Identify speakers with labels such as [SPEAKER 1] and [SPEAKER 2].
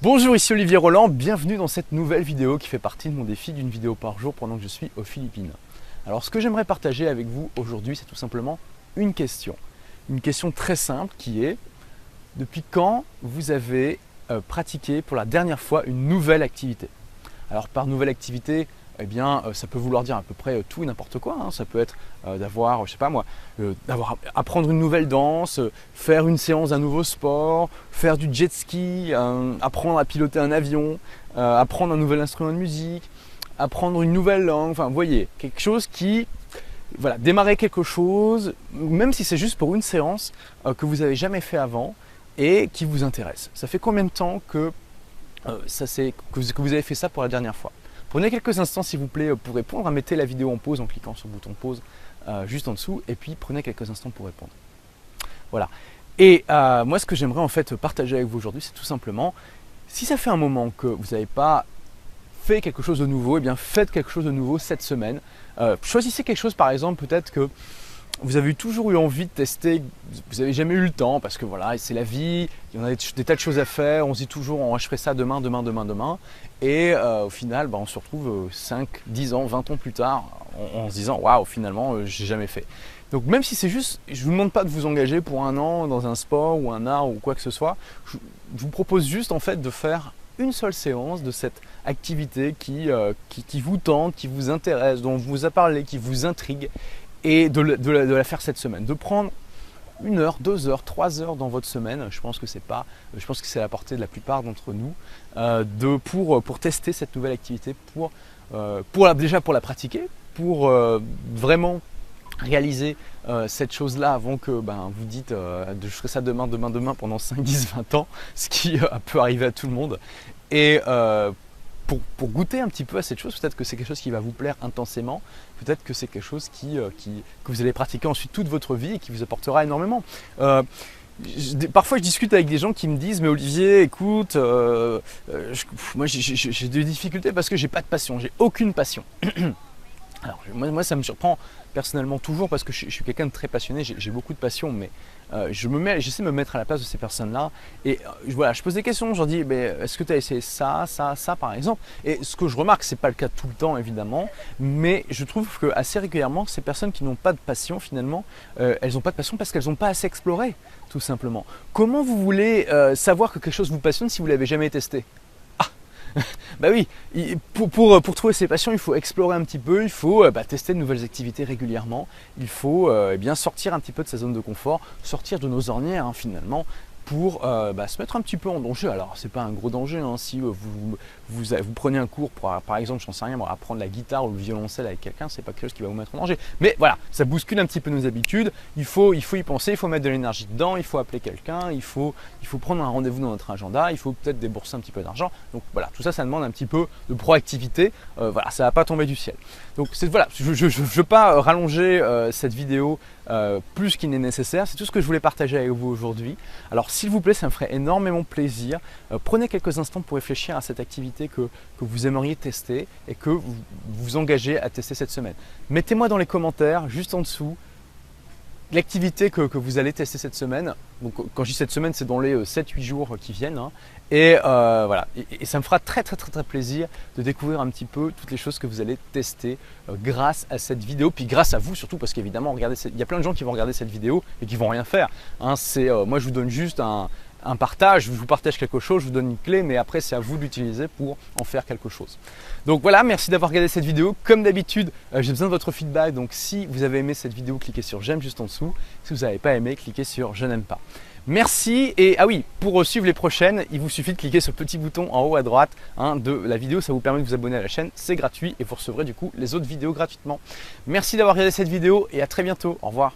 [SPEAKER 1] Bonjour, ici Olivier Roland, bienvenue dans cette nouvelle vidéo qui fait partie de mon défi d'une vidéo par jour pendant que je suis aux Philippines. Alors ce que j'aimerais partager avec vous aujourd'hui, c'est tout simplement une question. Une question très simple qui est: depuis quand vous avez pratiqué pour la dernière fois une nouvelle activité? Alors par nouvelle activité, eh bien, ça peut vouloir dire à peu près tout et n'importe quoi. Ça peut être d'avoir, je sais pas moi, apprendre une nouvelle danse, faire une séance d'un nouveau sport, faire du jet ski, apprendre à piloter un avion, apprendre un nouvel instrument de musique, apprendre une nouvelle langue. Enfin, vous voyez, quelque chose qui, voilà, démarrer quelque chose, même si c'est juste pour une séance que vous n'avez jamais fait avant et qui vous intéresse. Ça fait combien de temps que vous avez fait ça pour la dernière fois? Prenez quelques instants s'il vous plaît pour répondre. Mettez la vidéo en pause en cliquant sur le bouton pause juste en dessous et puis prenez quelques instants pour répondre. Voilà. Et moi ce que j'aimerais en fait partager avec vous aujourd'hui, c'est tout simplement, si ça fait un moment que vous n'avez pas fait quelque chose de nouveau, et bien faites quelque chose de nouveau cette semaine. Choisissez quelque chose, par exemple, peut-être que vous avez toujours eu envie de tester, vous n'avez jamais eu le temps parce que voilà, c'est la vie, il y en a des tas de choses à faire, on se dit toujours oh, je ferai ça demain, et au final on se retrouve 5, 10 ans, 20 ans plus tard en se disant waouh, finalement j'ai jamais fait. Donc même si c'est juste, je ne vous demande pas de vous engager pour un an dans un sport ou un art ou quoi que ce soit, je vous propose juste en fait de faire une seule séance de cette activité qui vous tente, qui vous intéresse, dont on vous a parlé, qui vous intrigue, et de la faire cette semaine, de prendre 1 heure, 2 heures, 3 heures dans votre semaine. Je pense que c'est à la portée de la plupart d'entre nous, pour tester cette nouvelle activité, déjà pour la pratiquer, pour vraiment réaliser cette chose-là avant que vous dites je ferai ça demain pendant 5, 10, 20 ans, ce qui peut arriver à tout le monde. Et pour goûter un petit peu à cette chose, peut-être que c'est quelque chose qui va vous plaire intensément, peut-être que c'est quelque chose que vous allez pratiquer ensuite toute votre vie et qui vous apportera énormément. Parfois je discute avec des gens qui me disent mais Olivier, écoute, moi j'ai des difficultés parce que j'ai pas de passion, j'ai aucune passion. Alors moi ça me surprend personnellement toujours parce que je suis quelqu'un de très passionné, j'ai beaucoup de passion, mais j'essaie de me mettre à la place de ces personnes-là et voilà, je pose des questions, je leur dis est-ce que tu as essayé ça par exemple? Et ce que je remarque, c'est pas le cas tout le temps évidemment, mais je trouve que assez régulièrement ces personnes qui n'ont pas de passion finalement, elles n'ont pas de passion parce qu'elles n'ont pas assez exploré, tout simplement. Comment vous voulez savoir que quelque chose vous passionne si vous ne l'avez jamais testé? Bah oui, pour trouver ses passions, il faut explorer un petit peu, il faut tester de nouvelles activités régulièrement, il faut bien sortir un petit peu de sa zone de confort, sortir de nos ornières finalement, pour se mettre un petit peu en danger. Alors c'est pas un gros danger si vous prenez un cours pour, par exemple, j'en sais rien, apprendre la guitare ou le violoncelle avec quelqu'un, c'est pas quelque chose qui va vous mettre en danger. Mais voilà, ça bouscule un petit peu nos habitudes, il faut y penser, il faut mettre de l'énergie dedans, il faut appeler quelqu'un, il faut prendre un rendez-vous dans notre agenda, il faut peut-être débourser un petit peu d'argent. Donc voilà, tout ça, ça demande un petit peu de proactivité, voilà, ça va pas tomber du ciel. Donc voilà, je veux pas rallonger cette vidéo plus qu'il n'est nécessaire, c'est tout ce que je voulais partager avec vous aujourd'hui. Alors s'il vous plaît, ça me ferait énormément plaisir. Prenez quelques instants pour réfléchir à cette activité que vous aimeriez tester et que vous vous engagez à tester cette semaine. Mettez-moi dans les commentaires, juste en dessous, l'activité que vous allez tester cette semaine. Donc, quand je dis cette semaine, c'est dans les 7-8 jours qui viennent. Et voilà, et ça me fera très plaisir de découvrir un petit peu toutes les choses que vous allez tester grâce à cette vidéo, puis grâce à vous surtout, parce qu'évidemment, il y a plein de gens qui vont regarder cette vidéo et qui vont rien faire. Moi, je vous donne juste un partage, je vous partage quelque chose, je vous donne une clé, mais après c'est à vous d'utiliser pour en faire quelque chose. Donc voilà, merci d'avoir regardé cette vidéo. Comme d'habitude, j'ai besoin de votre feedback, donc si vous avez aimé cette vidéo, cliquez sur j'aime juste en dessous. Si vous n'avez pas aimé, cliquez sur je n'aime pas. Merci, et ah oui, pour suivre les prochaines, il vous suffit de cliquer sur le petit bouton en haut à droite de la vidéo, ça vous permet de vous abonner à la chaîne, c'est gratuit et vous recevrez du coup les autres vidéos gratuitement. Merci d'avoir regardé cette vidéo et à très bientôt, au revoir.